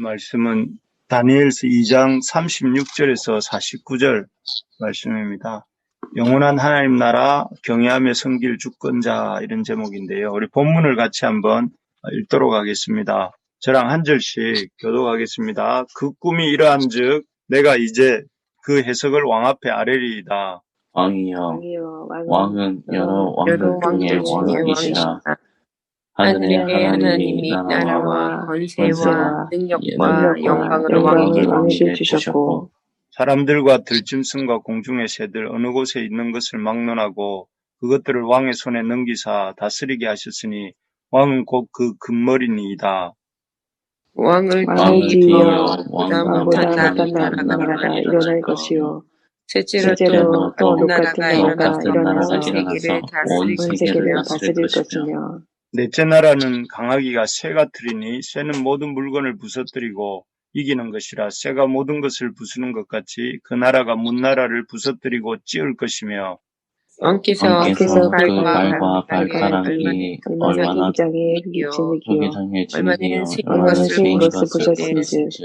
말씀은 다니엘서 2장 36절에서 49절 말씀입니다. 영원한 하나님 나라 경외하며 섬길 주권자 이런 제목인데요. 우리 본문을 같이 한번 읽도록 하겠습니다. 저랑 한 절씩 교독하겠습니다. 그 꿈이 이러한즉 내가 이제 그 해석을 왕 앞에 아뢰리이다. 왕이여, 왕은 여러 왕들 중에 왕이시라. 하늘의 하나님이 나라와 권세와 능력과 영광을 왕에게 주셨고 사람들과 들짐승과 공중의 새들 어느 곳에 있는 것을 막론하고 그것들을 왕의 손에 넘기사 다스리게 하셨으니 왕은 곧 그 금머리니이다. 왕을 뒤이어 왕보다 왕보다 못한 나라가 일어날 것이요 셋째로 또 또 같은 나라가 일어나서 일어나서 온 세계를 다스릴 것이며 넷째 나라는 강하기가 쇠가 틀이니 쇠는 모든 물건을 부서뜨리고 이기는 것이라 쇠가 모든 것을 부수는 것 같이 그 나라가 문나라를 부서뜨리고 찌을 것이며 왕께서 그 발과 발과 발가락이 얼마나 진흙이요 조기장의 얼마나 진흙이요 얼마나 세인 것을 것을 보셨은지 보셨은지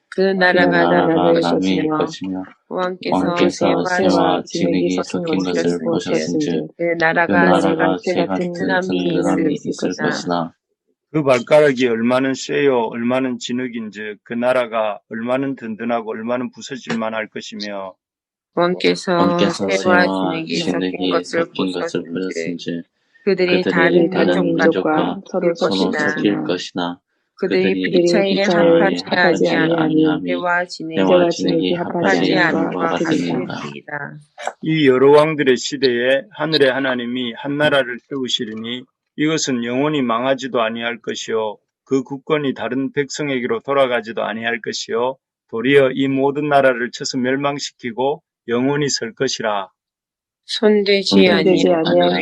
그 그 나라가 나라가 남을 남일 것이며 것이며 왕께서 새와 진흙이 섞인 것을 보셨은지 그 그 나라가 나라가 새 새 같은 같은 든든함이 든든함이 있을 있을 것이나 그 발가락이 얼마는 쇠요 얼마는 진흙인즉 그 나라가 얼마는 든든하고 얼마는 부서질만 할 것이며 왕께서 새와 진흙이 진흙이 섞인 것을 섞인 것을 보셨은지 보셨은지 그들이 그들이 다른 민족과 서로 서로 섞일 섞일 것이나 그들이 그들이 피차일에 피차일에 합하지 아니하니 새와 새와 진흙이 합하지 않은 것 같으니라. 이 여러 왕들의 시대에 하늘의 하나님이 한 나라를 세우시리니 이것은 영원히 망하지도 아니할 것이요 그 국권이 다른 백성에게로 돌아가지도 아니할 것이요 도리어 이 모든 나라를 쳐서 멸망시키고 영원히 설 것이라. 손대지 아니한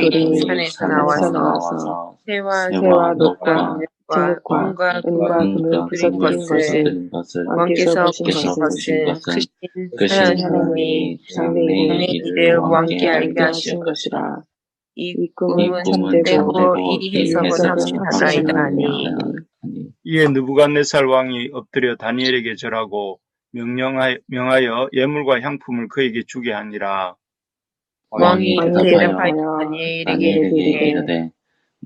돌이 산에서 나와서 새와 녹과 진흙과 은과 금을 부서뜨린 것을 왕께서 보신 것은 크신 하나님이 장래인 이를 왕께 알게 하신 것이라. 이 꿈은 참되고 이 해석은 확실하다 하니 이에 느부갓네살 왕이 엎드려 다니엘에게 절하고 명하여 예물과 향품을 그에게 주게 하니라. 왕이 대답하여 다니엘에게 이르되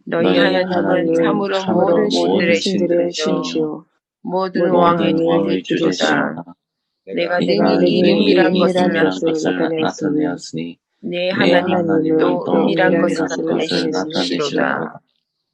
너희 하나님은 참으로 모든 신들의 신이시오 모든 왕의 주시다. 내가 능히 은밀한 것을 나타내었으니 내 하나님은 또 은밀한 것을 나타내시리로다.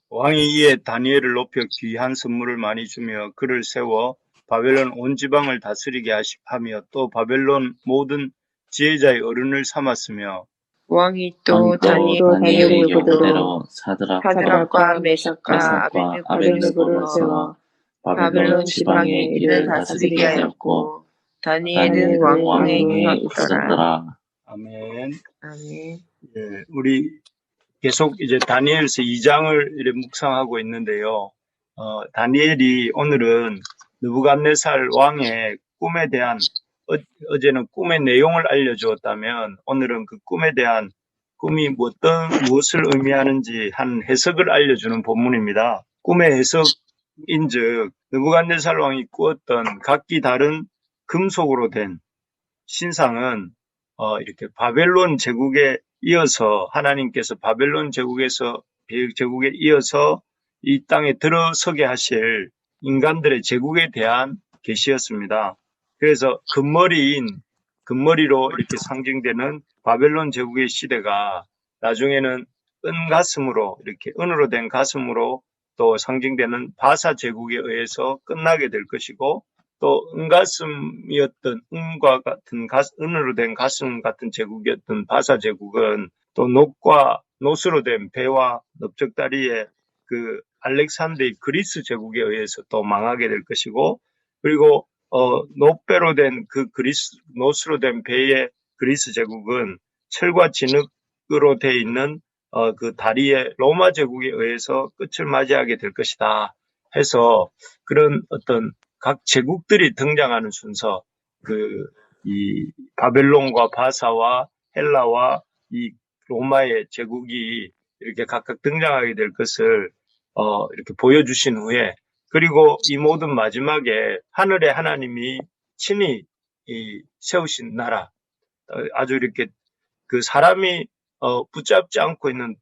왕이 이에 다니엘을 높여 귀한 선물을 많이 주며 그를 세워 바벨론 온 지방을 다스리게 하며 또 바벨론 모든 지혜자의 어른을 삼았으며 왕이 또 다니엘의 요구대로 사드락과 메삭과 아벳느고를 세워 바벨론 지방에 이를 다스리게 하였고 다니엘은 왕궁에 있더라. 아멘. 아멘. 예, 우리 계속 이제 다니엘서 2장을 이렇게 묵상하고 있는데요. 다니엘이 오늘은 느부갓네살 왕의 꿈에 대한 어제는 꿈의 내용을 알려주었다면 오늘은 그 꿈에 대한 꿈이 무엇을 의미하는지 한 해석을 알려주는 본문입니다. 꿈의 해석인즉 느부갓네살 왕이 꾸었던 각기 다른 금속으로 된 신상은 이렇게 바벨론 제국에 이어서 하나님께서 바벨론 제국에 이어서 이 땅에 들어서게 하실 인간들의 제국에 대한 계시였습니다. 그래서 금머리로 이렇게 상징되는 바벨론 제국의 시대가 나중에는 은가슴으로 이렇게 은으로 된 가슴으로 또 상징되는 바사 제국에 의해서 끝나게 될 것이고 또 은가슴이었던 은과 같은 은으로 된 가슴 같은 제국이었던 바사 제국은 또 노스로 된 배와 넓적다리의 그 알렉산더의 그리스 제국에 의해서 또 망하게 될 것이고 그리고 노배로 된 노스로 된 배의 그리스 제국은 철과 진흙으로 돼 있는 그 다리의 로마 제국에 의해서 끝을 맞이하게 될 것이다 해서 그런 어떤 각 제국들이 등장하는 순서, 이 바벨론과 바사와 헬라와 이 로마의 제국이 이렇게 각각 등장하게 될 것을, 이렇게 보여주신 후에, 그리고 이 모든 마지막에 하늘의 하나님이 친히 세우신 나라, 아주 이렇게 그 사람이 붙잡지 않고 있는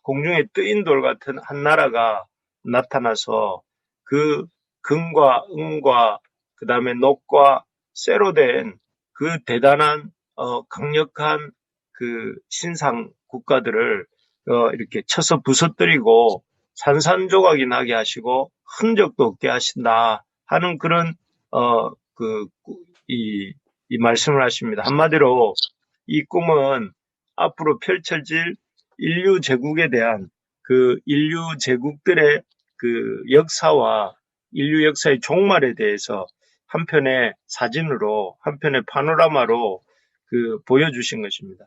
공중에 뜨인 돌 같은 한 나라가 나타나서 그 금과 은과 그 다음에 녹과 쇠로 된 그 대단한 강력한 그 신상 국가들을 이렇게 쳐서 부서뜨리고 산산조각이 나게 하시고 흔적도 없게 하신다 하는 그런 이 말씀을 하십니다. 한마디로 이 꿈은 앞으로 펼쳐질 인류 제국에 대한 그 인류 제국들의 그 역사와 인류 역사의 종말에 대해서 한 편의 사진으로, 한 편의 파노라마로 보여주신 것입니다.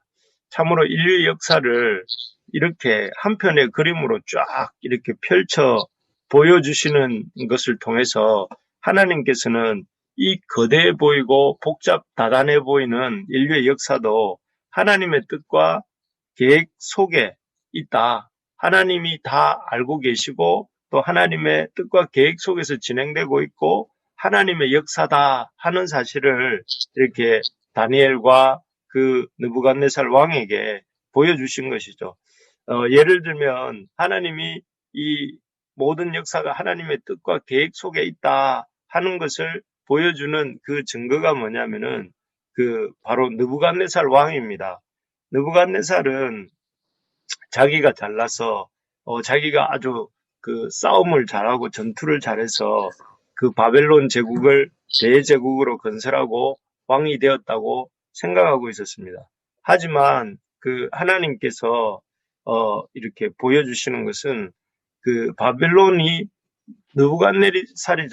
참으로 인류 역사를 이렇게 한 편의 그림으로 쫙 이렇게 펼쳐 보여주시는 것을 통해서 하나님께서는 이 거대해 보이고 복잡다단해 보이는 인류의 역사도 하나님의 뜻과 계획 속에 있다. 하나님이 다 알고 계시고 또 하나님의 뜻과 계획 속에서 진행되고 있고 하나님의 역사다 하는 사실을 이렇게 다니엘과 그 느부갓네살 왕에게 보여주신 것이죠. 예를 들면 하나님이 이 모든 역사가 하나님의 뜻과 계획 속에 있다 하는 것을 보여주는 그 증거가 뭐냐면은 바로 느부갓네살 왕입니다. 느부갓네살은 자기가 잘나서 자기가 아주 그 싸움을 잘하고 전투를 잘해서 그 바벨론 제국을 대제국으로 건설하고 왕이 되었다고 생각하고 있었습니다. 하지만 그 하나님께서 이렇게 보여주시는 것은 그 바벨론이 느부갓네살이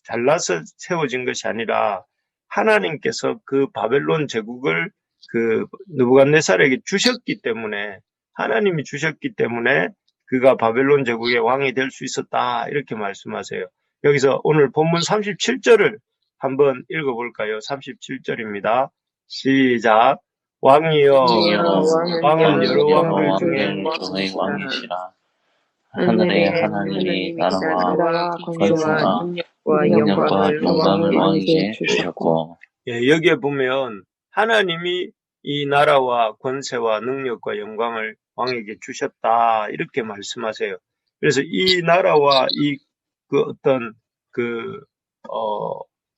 잘나서 세워진 것이 아니라 하나님께서 그 바벨론 제국을 그 느부갓네살에게 주셨기 때문에 하나님이 주셨기 때문에 그가 바벨론 제국의 왕이 될 수 있었다 이렇게 말씀하세요. 여기서 오늘 본문 37절을 한번 읽어볼까요? 37절입니다. 시작. 왕이여 왕은 여러 왕들 중에 왕의 왕이시라. 하늘의 하나님이 나라와 권세와 능력과 영광을 왕에게 주셨고. 예, 여기에 보면 하나님이 이 나라와 권세와 능력과 영광을 왕에게 주셨다 이렇게 말씀하세요. 그래서 이 나라와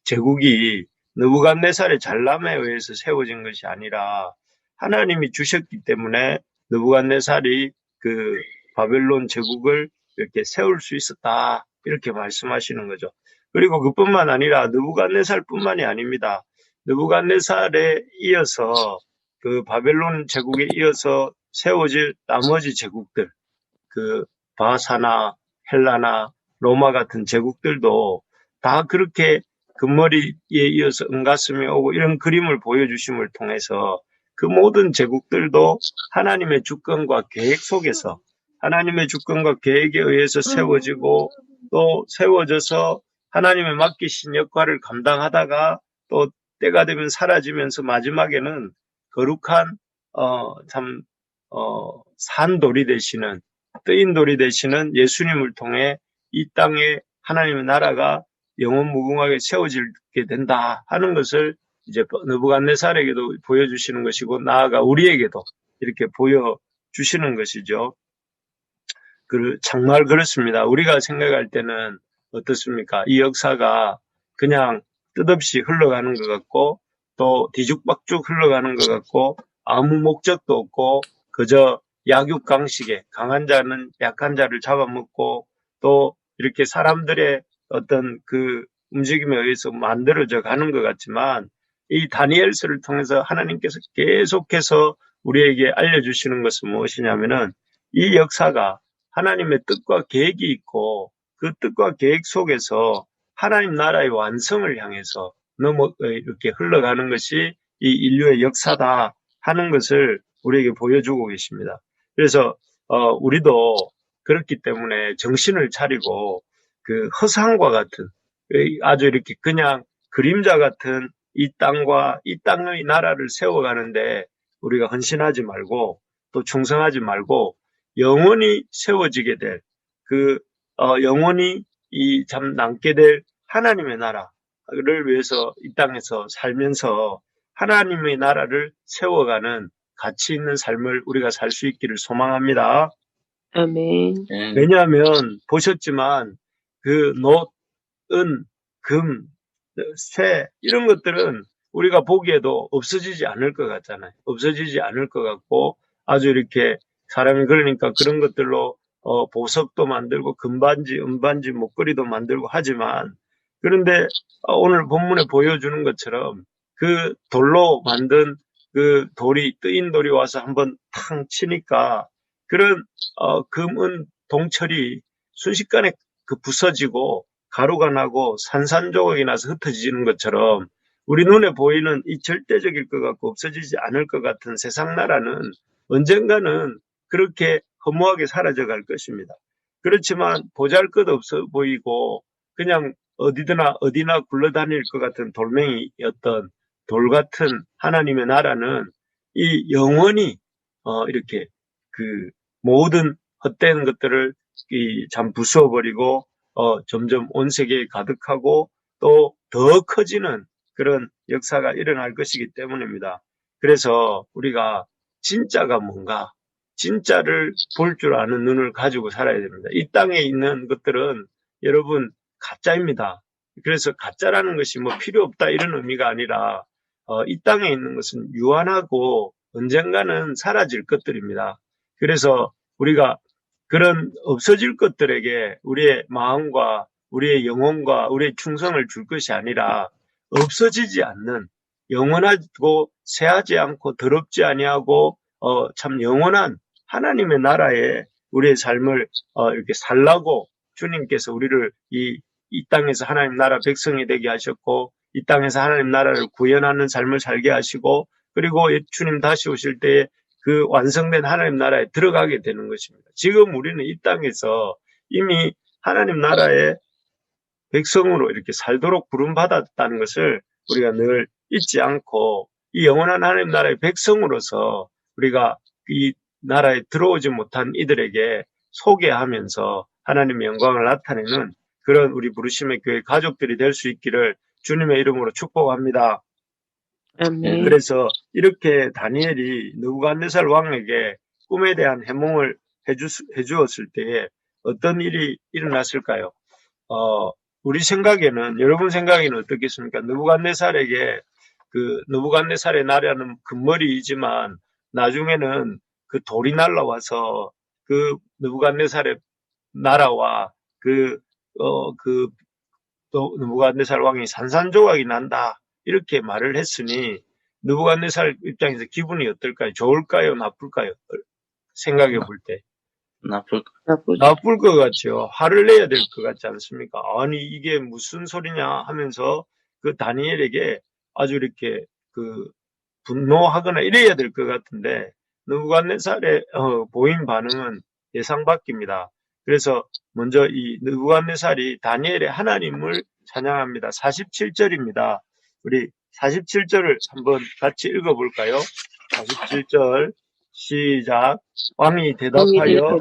제국이 느부갓네살의 잘남에 의해서 세워진 것이 아니라 하나님이 주셨기 때문에 느부갓네살이 그 바벨론 제국을 이렇게 세울 수 있었다 이렇게 말씀하시는 거죠. 그리고 그뿐만 아니라 느부갓네살뿐만이 아닙니다. 느부갓네살에 이어서 그 바벨론 제국에 이어서 세워질 나머지 제국들, 그 바사나 헬라나 로마 같은 제국들도 다 그렇게 금머리에 이어서 은가슴이 오고 이런 그림을 보여주심을 통해서 그 모든 제국들도 하나님의 주권과 계획 속에서 하나님의 주권과 계획에 의해서 세워지고 또 세워져서 하나님의 맡기신 역할을 감당하다가 또 때가 되면 사라지면서 마지막에는 거룩한 산돌이 되시는 뜨인 돌이 되시는 예수님을 통해 이 땅에 하나님의 나라가 영원 무궁하게 세워지게 된다 하는 것을 이제 느부갓네살에게도 보여주시는 것이고 나아가 우리에게도 이렇게 보여주시는 것이죠. 정말 그렇습니다. 우리가 생각할 때는 어떻습니까? 이 역사가 그냥 뜻없이 흘러가는 것 같고 또 뒤죽박죽 흘러가는 것 같고 아무 목적도 없고 그저 약육강식에 강한 자는 약한 자를 잡아먹고 또 이렇게 사람들의 어떤 그 움직임에 의해서 만들어져 가는 것 같지만 이 다니엘서를 통해서 하나님께서 계속해서 우리에게 알려주시는 것은 무엇이냐면은 이 역사가 하나님의 뜻과 계획이 있고 그 뜻과 계획 속에서 하나님 나라의 완성을 향해서 이렇게 흘러가는 것이 이 인류의 역사다 하는 것을 우리에게 보여주고 계십니다. 그래서 우리도 그렇기 때문에 정신을 차리고 그 허상과 같은 아주 이렇게 그냥 그림자 같은 이 땅과 이 땅의 나라를 세워가는데 우리가 헌신하지 말고 또 충성하지 말고 영원히 세워지게 될 영원히 이 참 남게 될 하나님의 나라를 위해서 이 땅에서 살면서 하나님의 나라를 세워가는 가치 있는 삶을 우리가 살 수 있기를 소망합니다. 아멘. 왜냐하면 보셨지만 그 노, 은, 금, 쇠 이런 것들은 우리가 보기에도 없어지지 않을 것 같잖아요. 없어지지 않을 것 같고 아주 이렇게 사람이 그러니까 그런 것들로 보석도 만들고 금반지, 은반지, 목걸이도 만들고 하지만 그런데 오늘 본문에 보여주는 것처럼 그 돌로 만든 그 돌이 뜨인 돌이 와서 한번 탕 치니까 그런 금은 동철이 순식간에 그 부서지고 가루가 나고 산산조각이 나서 흩어지는 것처럼 우리 눈에 보이는 이 절대적일 것 같고 없어지지 않을 것 같은 세상 나라는 언젠가는 그렇게 허무하게 사라져 갈 것입니다. 그렇지만 보잘것없어 보이고 그냥 어디나 굴러다닐 것 같은 돌멩이였던 돌 같은 하나님의 나라는 이 영원히 이렇게 그 모든 헛된 것들을 참 부수어버리고 점점 온 세계에 가득하고 또 더 커지는 그런 역사가 일어날 것이기 때문입니다. 그래서 우리가 진짜가 뭔가, 진짜를 볼 줄 아는 눈을 가지고 살아야 됩니다. 이 땅에 있는 것들은 여러분 가짜입니다. 그래서 가짜라는 것이 뭐 필요 없다 이런 의미가 아니라 이 땅에 있는 것은 유한하고 언젠가는 사라질 것들입니다. 그래서 우리가 그런 없어질 것들에게 우리의 마음과 우리의 영혼과 우리의 충성을 줄 것이 아니라 없어지지 않는 영원하고 쇠하지 않고 더럽지 아니하고 참 영원한 하나님의 나라에 우리의 삶을 이렇게 살라고 주님께서 우리를 이 땅에서 하나님 나라 백성이 되게 하셨고 이 땅에서 하나님 나라를 구현하는 삶을 살게 하시고 그리고 주님 다시 오실 때에 그 완성된 하나님 나라에 들어가게 되는 것입니다. 지금 우리는 이 땅에서 이미 하나님 나라의 백성으로 이렇게 살도록 부름받았다는 것을 우리가 늘 잊지 않고 이 영원한 하나님 나라의 백성으로서 우리가 이 나라에 들어오지 못한 이들에게 소개하면서 하나님의 영광을 나타내는 그런 우리 부르심의 교회 가족들이 될 수 있기를 주님의 이름으로 축복합니다. 아멘. 그래서 이렇게 다니엘이 느부갓네살 왕에게 꿈에 대한 해몽을 해주었을 때에 어떤 일이 일어났을까요? 우리 생각에는 여러분 생각에는 어떻겠습니까? 느부갓네살에게 그 느부갓네살의 나라는 금머리이지만 나중에는 그 돌이 날라와서 그 느부갓네살의 나라와 또 느부갓네살 왕이 산산조각이 난다 이렇게 말을 했으니 느부갓네살 입장에서 기분이 어떨까요? 좋을까요? 나쁠까요? 생각해 볼 때. 나쁘죠. 나쁠 것 같죠. 화를 내야 될 것 같지 않습니까? 아니 이게 무슨 소리냐 하면서 그 다니엘에게 아주 이렇게 그 분노하거나 이래야 될 것 같은데 느부갓네살의 보인 반응은 예상 밖입니다. 그래서 먼저 이 느부갓네살이 다니엘의 하나님을 찬양합니다. 47절입니다. 우리 47절을 한번 같이 읽어볼까요? 47절 시작. 왕이 대답하여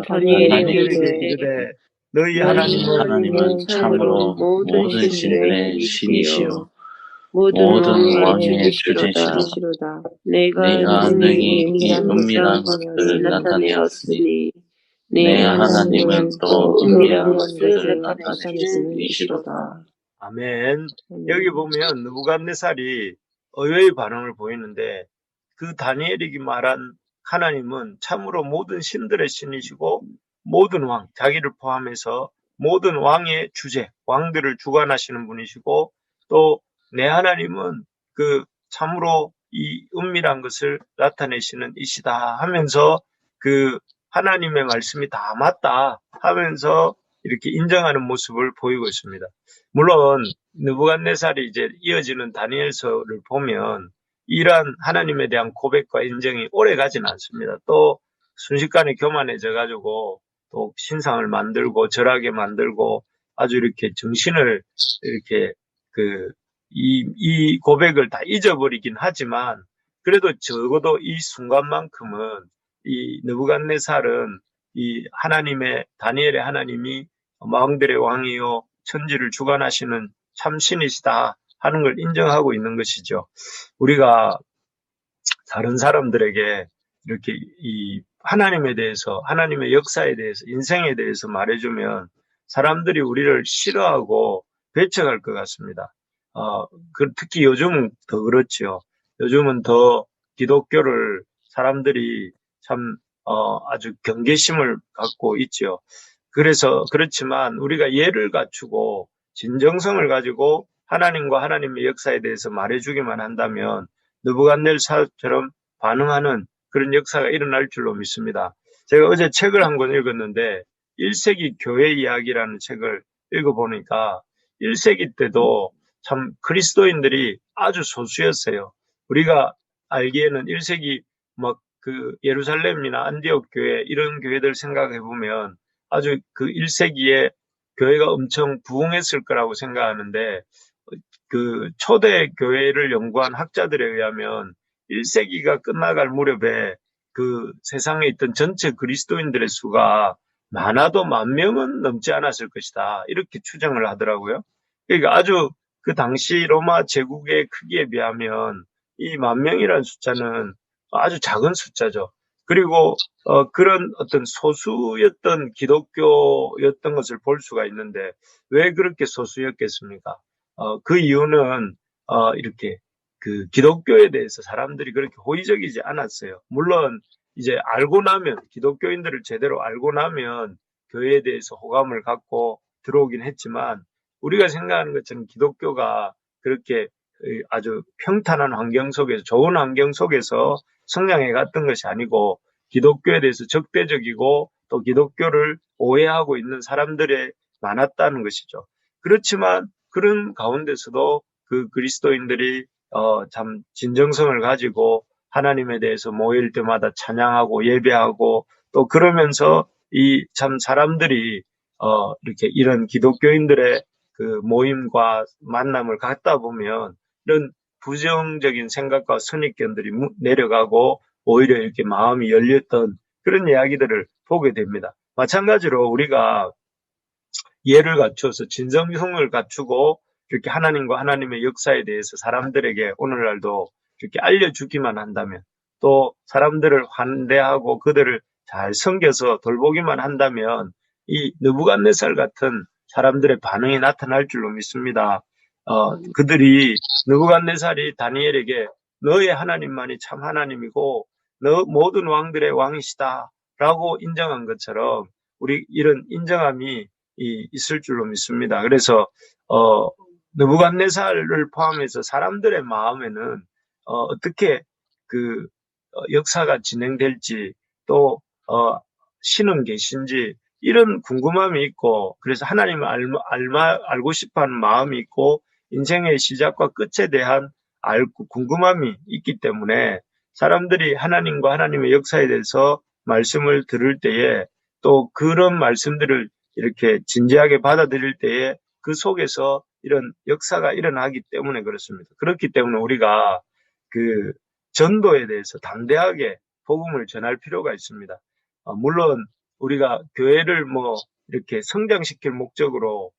다니엘에게 이르되 너희 하나님은 참으로 모든 신들의 신이시요 모든 왕의 주제시로다. 주제시로다. 내가 능히 이 은밀한 것들을 나타내었으니 내 하나님은 하나님은 또 은밀한 것들을 나타내시는 이시로다. 아멘. 여기 보면 느부갓네살이 의외의 반응을 보이는데 그 다니엘이 말한 하나님은 참으로 모든 신들의 신이시고 모든 왕, 자기를 포함해서 모든 왕의 주제, 왕들을 주관하시는 분이시고 또 내 하나님은 그 참으로 이 은밀한 것을 나타내시는 이시다 하면서 그 하나님의 말씀이 다 맞다 하면서 이렇게 인정하는 모습을 보이고 있습니다. 물론 느부갓네살이 이제 이어지는 다니엘서를 보면 이러한 하나님에 대한 고백과 인정이 오래 가진 않습니다. 또 순식간에 교만해져 가지고 또 신상을 만들고 절하게 만들고 아주 이렇게 정신을 이렇게 이 고백을 다 잊어버리긴 하지만 그래도 적어도 이 순간만큼은 이 느부갓네살은 이 하나님의 다니엘의 하나님이 마왕들의 왕이요 천지를 주관하시는 참 신이시다 하는 걸 인정하고 있는 것이죠. 우리가 다른 사람들에게 이렇게 이 하나님에 대해서, 하나님의 역사에 대해서, 인생에 대해서 말해주면 사람들이 우리를 싫어하고 배척할 것 같습니다. 특히 요즘은 더 그렇지요. 요즘은 더 기독교를 사람들이 참 아주 경계심을 갖고 있죠. 그렇지만 우리가 예를 갖추고 진정성을 가지고 하나님과 하나님의 역사에 대해서 말해주기만 한다면 느부갓네살처럼 반응하는 그런 역사가 일어날 줄로 믿습니다. 제가 어제 책을 한 권 읽었는데 1세기 교회 이야기라는 책을 읽어보니까 1세기 때도 참 그리스도인들이 아주 소수였어요. 우리가 알기에는 1세기 막 그 예루살렘이나 안디옥 교회 이런 교회들 생각해 보면 아주 그 1세기에 교회가 엄청 부흥했을 거라고 생각하는데 그 초대 교회를 연구한 학자들에 의하면 1세기가 끝나갈 무렵에 그 세상에 있던 전체 그리스도인들의 수가 많아도 10,000명은 넘지 않았을 것이다. 이렇게 추정을 하더라고요. 그러니까 아주 그 당시 로마 제국의 크기에 비하면 이 10,000명이라는 숫자는 아주 작은 숫자죠. 그리고 그런 어떤 소수였던 기독교였던 것을 볼 수가 있는데 왜 그렇게 소수였겠습니까? 그 이유는 이렇게 그 기독교에 대해서 사람들이 그렇게 호의적이지 않았어요. 물론 이제 알고 나면 기독교인들을 제대로 알고 나면 교회에 대해서 호감을 갖고 들어오긴 했지만 우리가 생각하는 것처럼 기독교가 그렇게 아주 평탄한 환경 속에서 좋은 환경 속에서 성장해 갔던 것이 아니고 기독교에 대해서 적대적이고 또 기독교를 오해하고 있는 사람들이 많았다는 것이죠. 그렇지만 그런 가운데서도 그 그리스도인들이 참 진정성을 가지고 하나님에 대해서 모일 때마다 찬양하고 예배하고 또 그러면서 이 참 사람들이 이렇게 이런 기독교인들의 그 모임과 만남을 갖다 보면 이런 부정적인 생각과 선입견들이 내려가고 오히려 이렇게 마음이 열렸던 그런 이야기들을 보게 됩니다. 마찬가지로 우리가 예를 갖춰서 진정성을 갖추고 이렇게 하나님과 하나님의 역사에 대해서 사람들에게 오늘날도 이렇게 알려주기만 한다면 또 사람들을 환대하고 그들을 잘 섬겨서 돌보기만 한다면 이 느부갓네살 같은 사람들의 반응이 나타날 줄로 믿습니다. 그들이 느부갓네살이 다니엘에게 너의 하나님만이 참 하나님이고 너 모든 왕들의 왕이시다라고 인정한 것처럼 우리 이런 인정함이 있을 줄로 믿습니다. 그래서 느부갓네살을 포함해서 사람들의 마음에는 어떻게 그 역사가 진행될지 또 신은 계신지 이런 궁금함이 있고 그래서 하나님을 알고 싶어하는 마음이 있고 인생의 시작과 끝에 대한 궁금함이 있기 때문에 사람들이 하나님과 하나님의 역사에 대해서 말씀을 들을 때에 또 그런 말씀들을 이렇게 진지하게 받아들일 때에 그 속에서 이런 역사가 일어나기 때문에 그렇습니다. 그렇기 때문에 우리가 그 전도에 대해서 담대하게 복음을 전할 필요가 있습니다. 물론 우리가 교회를 뭐 이렇게 성장시킬 목적으로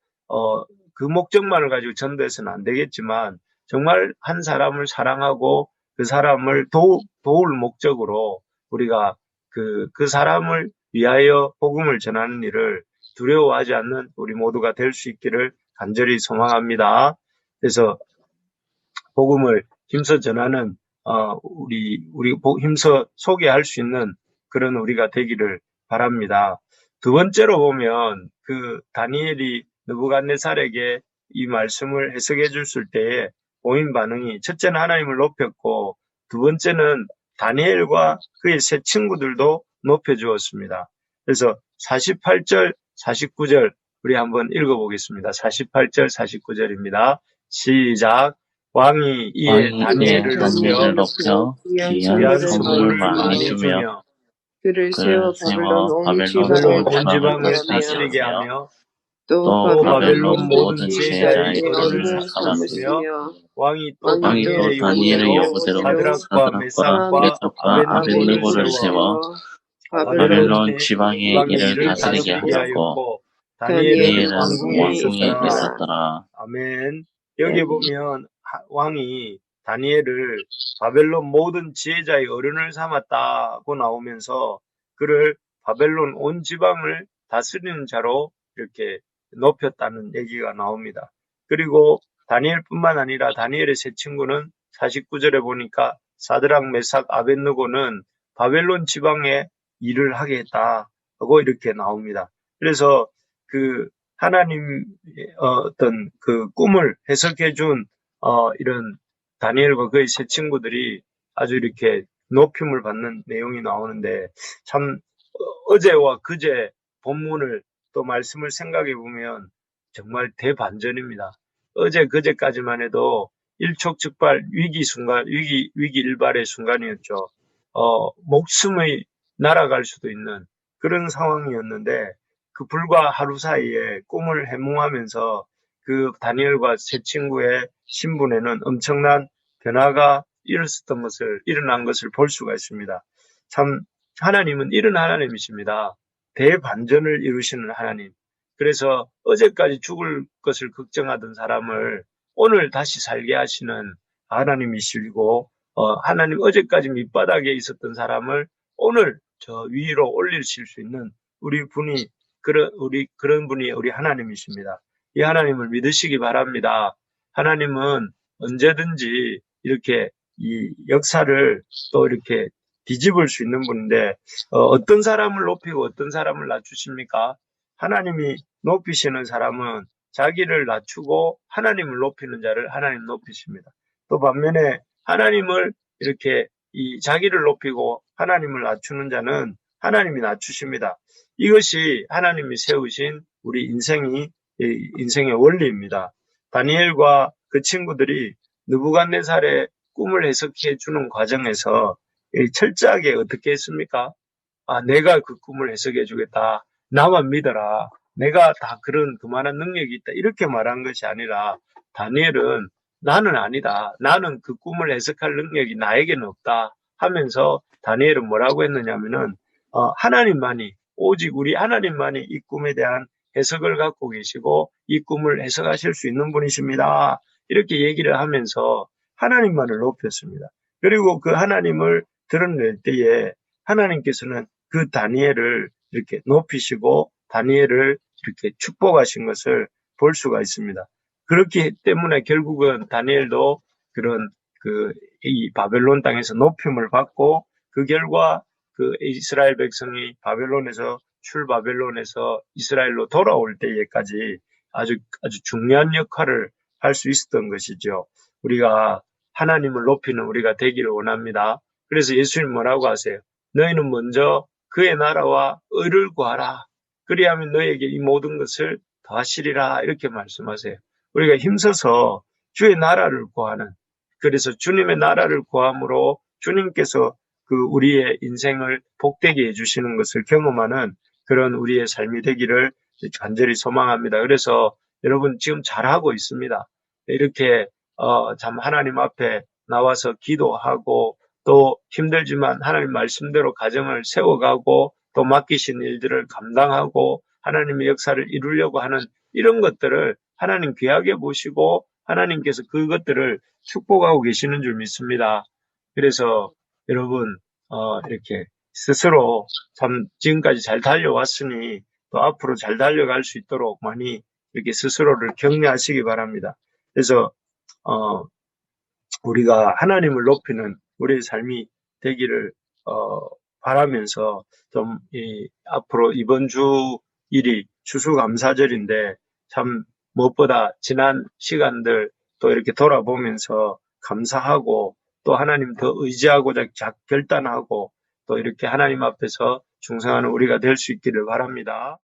그 목적만을 가지고 전도해서는 안 되겠지만 정말 한 사람을 사랑하고 그 사람을 도울 목적으로 우리가 그 사람을 위하여 복음을 전하는 일을 두려워하지 않는 우리 모두가 될 수 있기를 간절히 소망합니다. 그래서 복음을 힘써 전하는 우리 힘써 소개할 수 있는 그런 우리가 되기를 바랍니다. 두 번째로 보면 그 다니엘이 느부갓네살에게 이 말씀을 해석해 줬을 때에 보인 반응이 첫째는 하나님을 높였고 두 번째는 다니엘과 그의 세 친구들도 높여주었습니다. 그래서 48절, 49절 우리 한번 읽어보겠습니다. 48절, 49절입니다. 시작. 왕이 이에 다니엘을 높여 귀한 선물을 많이 주며 그를 세워 바벨론 온 지방을 다스리게 하며 또 바벨론 모든 지혜자의 어른을 삼으시며 왕이 또 다니엘의 영으로 사드락과 메삭과 아벤느고를 세워 바벨론 지방의 일을 다스리게 하였고 다니엘은 다니엘은 왕궁에 왕궁에 있었더라. 있었더라. 아멘. 여기 보면 왕이 다니엘을 바벨론 모든 지혜자의 어른을 삼았다고 나오면서 그를 바벨론 온 지방을 다스리는 자로 이렇게 높였다는 얘기가 나옵니다. 그리고 다니엘뿐만 아니라 다니엘의 세 친구는 49절에 보니까 사드락, 메삭, 아벳느고는 바벨론 지방에 일을 하게 했다고 이렇게 나옵니다. 그래서 그 하나님 어떤 그 꿈을 해석해 준 이런 다니엘과 그의 세 친구들이 아주 이렇게 높임을 받는 내용이 나오는데 참 어제와 그제 본문을 또 말씀을 생각해 보면 정말 대반전입니다. 어제 그제까지만 해도 일촉즉발 위기 순간, 위기 일발의 순간이었죠. 목숨이 날아갈 수도 있는 그런 상황이었는데 그 불과 하루 사이에 꿈을 해몽하면서 그 다니엘과 세 친구의 신분에는 엄청난 변화가 일어난 것을 볼 수가 있습니다. 참 하나님은 이런 하나님이십니다. 대반전을 이루시는 하나님. 그래서 어제까지 죽을 것을 걱정하던 사람을 오늘 다시 살게 하시는 하나님이시고 하나님 어제까지 밑바닥에 있었던 사람을 오늘 저 위로 올리실 수 있는 그런 분이 우리 하나님이십니다. 이 하나님을 믿으시기 바랍니다. 하나님은 언제든지 이렇게 이 역사를 또 이렇게 뒤집을 수 있는 분인데 어떤 사람을 높이고 어떤 사람을 낮추십니까? 하나님이 높이시는 사람은 자기를 낮추고 하나님을 높이는 자를 하나님 높이십니다. 또 반면에 하나님을 이렇게 자기를 높이고 하나님을 낮추는 자는 하나님이 낮추십니다. 이것이 하나님이 세우신 우리 인생의 원리입니다. 다니엘과 그 친구들이 느부갓네살의 꿈을 해석해 주는 과정에서 철저하게 어떻게 했습니까? 내가 그 꿈을 해석해 주겠다. 나만 믿어라. 내가 다 그만한 능력이 있다. 이렇게 말한 것이 아니라 다니엘은 나는 아니다. 나는 그 꿈을 해석할 능력이 나에게는 없다. 하면서 다니엘은 뭐라고 했느냐면은 하나님만이 오직 우리 하나님만이 이 꿈에 대한 해석을 갖고 계시고 이 꿈을 해석하실 수 있는 분이십니다. 이렇게 얘기를 하면서 하나님만을 높였습니다. 그리고 그 하나님을 드러낼 때에 하나님께서는 그 다니엘을 이렇게 높이시고 다니엘을 이렇게 축복하신 것을 볼 수가 있습니다. 그렇기 때문에 결국은 다니엘도 그런 이 바벨론 땅에서 높임을 받고 그 결과 그 이스라엘 백성이 바벨론에서 이스라엘로 돌아올 때에까지 아주 중요한 역할을 할 수 있었던 것이죠. 우리가 하나님을 높이는 우리가 되기를 원합니다. 그래서 예수님 뭐라고 하세요? 너희는 먼저 그의 나라와 의를 구하라. 그리하면 너희에게 이 모든 것을 더하시리라. 이렇게 말씀하세요. 우리가 힘써서 주의 나라를 구하는, 그래서 주님의 나라를 구함으로 주님께서 우리의 인생을 복되게 해주시는 것을 경험하는 그런 우리의 삶이 되기를 간절히 소망합니다. 그래서 여러분 지금 잘하고 있습니다. 이렇게 참 하나님 앞에 나와서 기도하고 또 힘들지만 하나님 말씀대로 가정을 세워가고 또 맡기신 일들을 감당하고 하나님의 역사를 이루려고 하는 이런 것들을 하나님 귀하게 보시고 하나님께서 그것들을 축복하고 계시는 줄 믿습니다. 그래서 여러분 이렇게 스스로 참 지금까지 잘 달려왔으니 또 앞으로 잘 달려갈 수 있도록 많이 이렇게 스스로를 격려하시기 바랍니다. 그래서 우리가 하나님을 높이는 우리의 삶이 되기를 바라면서 좀 앞으로 이번 주일이 추수감사절인데 참 무엇보다 지난 시간들 또 이렇게 돌아보면서 감사하고 또 하나님 더 의지하고 결단하고 또 이렇게 하나님 앞에서 충성하는 우리가 될 수 있기를 바랍니다.